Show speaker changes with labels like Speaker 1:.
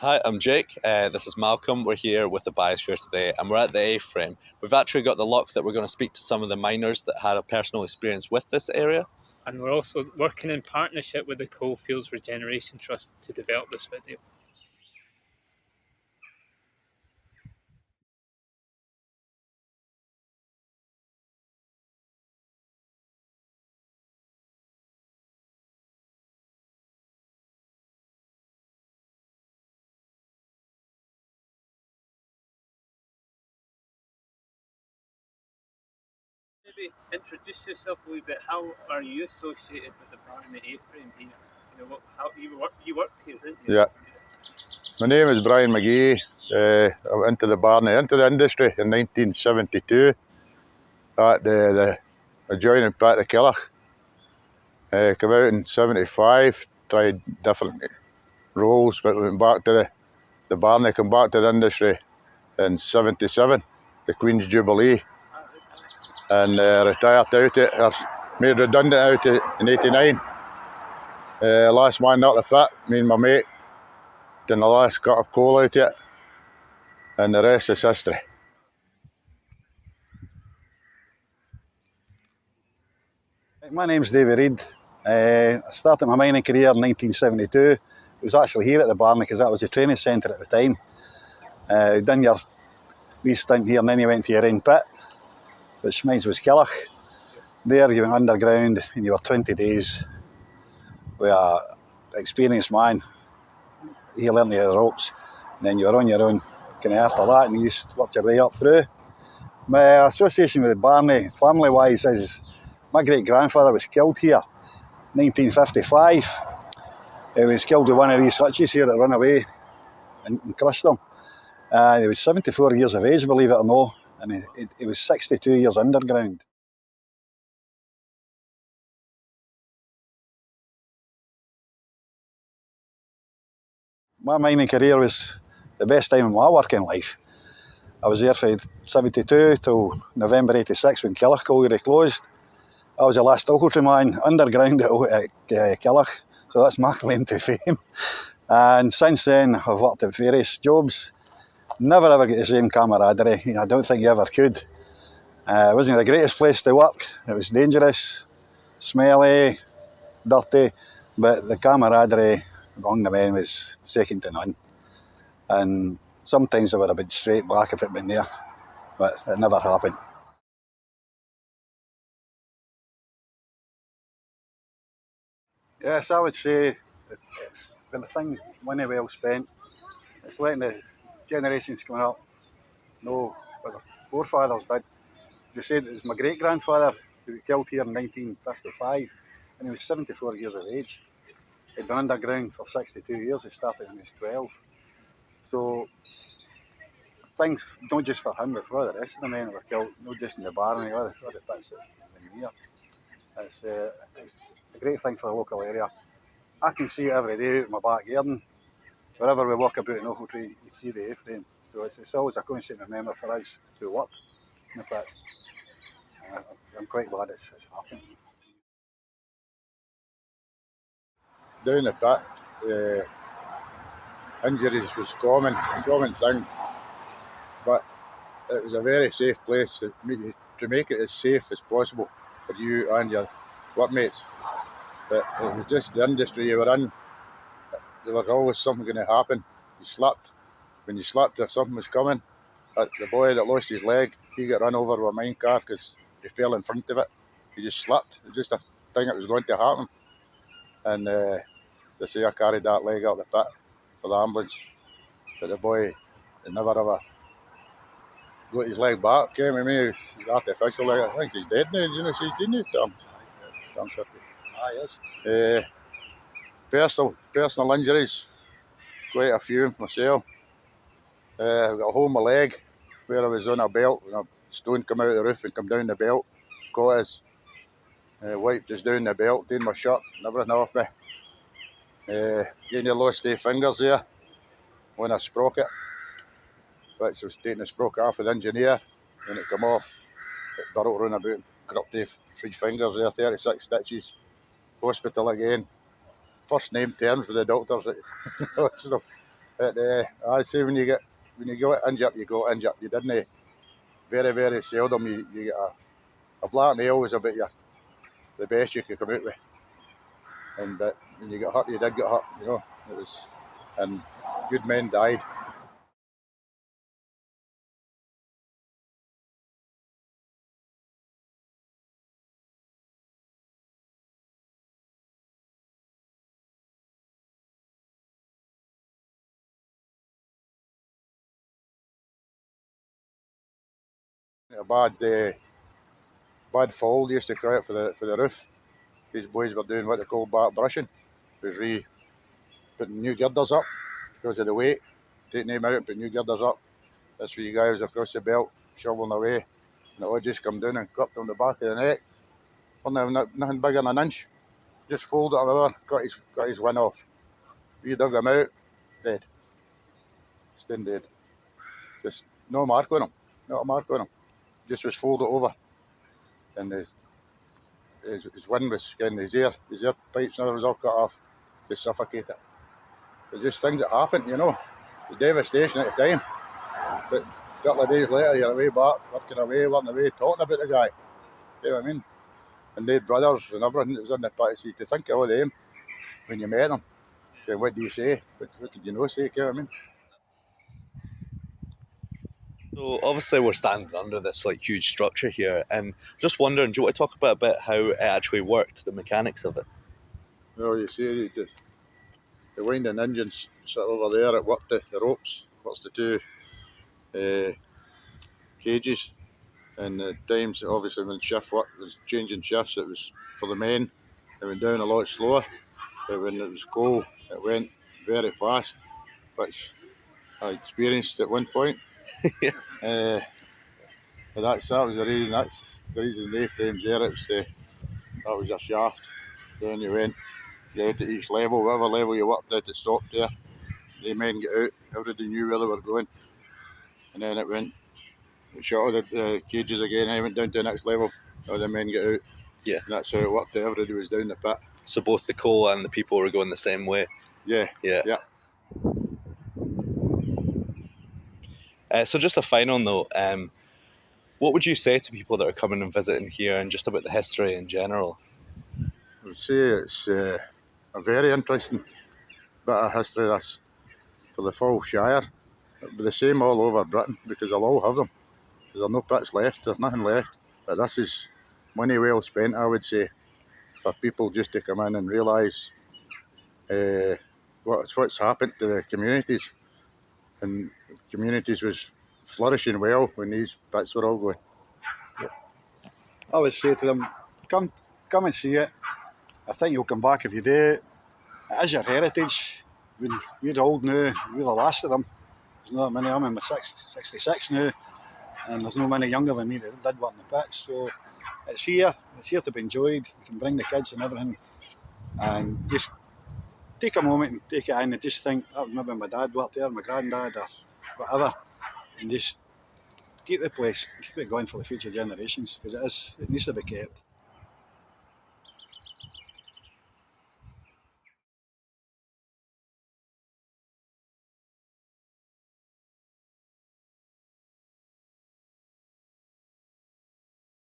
Speaker 1: Hi, I'm Jake. This is Malcolm. We're here with the Biosphere today, and we're at the A-Frame. We've actually got the luck that we're going to speak to some of the miners that had a personal experience with this area.
Speaker 2: And we're also working in partnership with the Coalfields Regeneration Trust to develop this video. Maybe introduce yourself a wee bit. How are you associated with the Barony A-Frame here? How you worked here, didn't you?
Speaker 3: Yeah. My name is Brian McGee. I went into the industry in 1972 at the adjoining Pat the Killach. Came out in 75, tried different roles, but went back to the Barony, come back to the industry in 77, the Queen's Jubilee, and retired out it, or made redundant out it in 89. Last man out the pit, me and my mate, done the last cut of coal out it, and the rest is history.
Speaker 4: My name's David Reid. I started my mining career in 1972. I was actually here at the Barony because that was the training centre at the time. Done your wee stint here and then you went to your own pit, which mine was Killach. There you went underground and you were 20 days with an experienced man. He learned the ropes, and then you were on your own kind of after that, and you just worked your way up through. My association with the Barony, family-wise, is my great-grandfather was killed here 1955. He was killed with one of these hutches here that run away and crushed him. He was 74 years of age, believe it or not, and he was 62 years underground. My mining career was the best time of my working life. I was there from 72 till November 86 when Killach colliery closed. I was the last Auchinleck man underground at Killach, so that's my claim to fame. And since then, I've worked at various jobs. Never ever get the same camaraderie. I don't think you ever could. It wasn't the greatest place to work. It was dangerous, smelly, dirty, but the camaraderie among the men was second to none. And sometimes I would have been straight back if it had been there, but it never happened. Yes, I would say it's been a thing, money well spent. It's letting the generations coming up know what their forefathers did. As I said, it was my great-grandfather who was killed here in 1955, and he was 74 years of age. He'd been underground for 62 years. He started when he was 12. So things, not just for him, but for all the rest of the men that were killed, not just in the Barony, or the bits in here. It's a great thing for the local area. I can see it every day out in my back garden. Wherever we walk about in Ochiltree, you can see the A-frame. So it's always a constant reminder for us to work in the pits. I'm quite glad it's happened.
Speaker 3: Down the pit, injuries was common thing, but it was a very safe place to make it as safe as possible for you and your workmates. But it was just the industry you were in. There was always something going to happen. You slept. When you slept, if something was coming. The boy that lost his leg, he got run over with a mine car because he fell in front of it. He just slept. It was just a thing that was going to happen. And they say I carried that leg out the pit for the ambulance. But the boy never ever got his leg back. Came with me, his artificial leg. I think he's dead now. You know, so didn't he? Damn shit. Yes. Personal injuries, quite a few myself. I got a hole in my leg where I was on a belt and a stone come out of the roof and come down the belt. Caught us. Wiped us down the belt, doing my shirt and everything off me. Nearly lost 2 fingers there on a sprocket, which was taking the sprocket off with the engineer. When it come off, it burrowed around about, cropped off 3 fingers there, 36 stitches. Hospital again. First name terms with the doctors. So I'd say when you get injured, you go injured. You didn't. Very, very seldom you get a black nail was about the best you could come out with. But when you get hurt, you did get hurt. You know, it was, and good men died. A bad fall used to cry out for the roof. These boys were doing what they call back brushing. It was putting new girders up because of the weight, taking them out and putting new girders up. That's where you guys across the belt shoveling away, and it all just come down and cupped on the back of the neck. Nothing bigger than an inch. Just folded it over, got his win off. We dug him out, dead, staying dead. Just no mark on him, not a mark on him. Just was folded over, and his win was getting his ear pipes and everything was all cut off. Just suffocated. It's just things that happen, you know. It's devastation at the time. But a couple of days later, you're away back, working away, talking about the guy. You know what I mean? And they had brothers and everything that was in the party. To think of all them when you met them. What do you say? What did you know say? You know what I mean?
Speaker 1: So obviously we're standing under this like huge structure here, and just wondering, do you want to talk about a bit how it actually worked, the mechanics of it?
Speaker 3: Well, you see, the winding engines sit over there. It worked the ropes. What's the two cages? And the times, obviously, when shift work was changing shifts, it was for the men. It went down a lot slower. But when it was coal, it went very fast, which I experienced at one point.
Speaker 1: Yeah.
Speaker 3: But that was the reason. That's the reason the A-frames there. That was your shaft. Then you went out at each level, whatever level you worked at, it stopped there. The men get out. Everybody knew where they were going, and then it shot all the cages again. And I went down to the next level. All the men get out.
Speaker 1: Yeah.
Speaker 3: And that's how it worked. Everybody was down the pit.
Speaker 1: So both the coal and the people were going the same way.
Speaker 3: Yeah.
Speaker 1: Yeah.
Speaker 3: Yeah.
Speaker 1: So just a final note, what would you say to people that are coming and visiting here and just about the history in general?
Speaker 3: I would say it's a very interesting bit of history, this, for the full Shire. It'll be the same all over Britain because they'll all have them. There's no pits left, there's nothing left. But this is money well spent, I would say, for people just to come in and realise what's happened to the communities. And communities was flourishing well when these pits were all going.
Speaker 4: I would say to them, come and see it. I think you'll come back if you do. It is your heritage. When we're old now, we're the last of them. There's not many. I'm in my 66 now, and there's no many younger than me that did work in the pits. So it's here. It's here to be enjoyed. You can bring the kids and everything, and just take a moment and take it in and just think, oh, maybe my dad worked there, my granddad, or whatever, and just keep the place, keep it going for the future generations because it needs to be kept.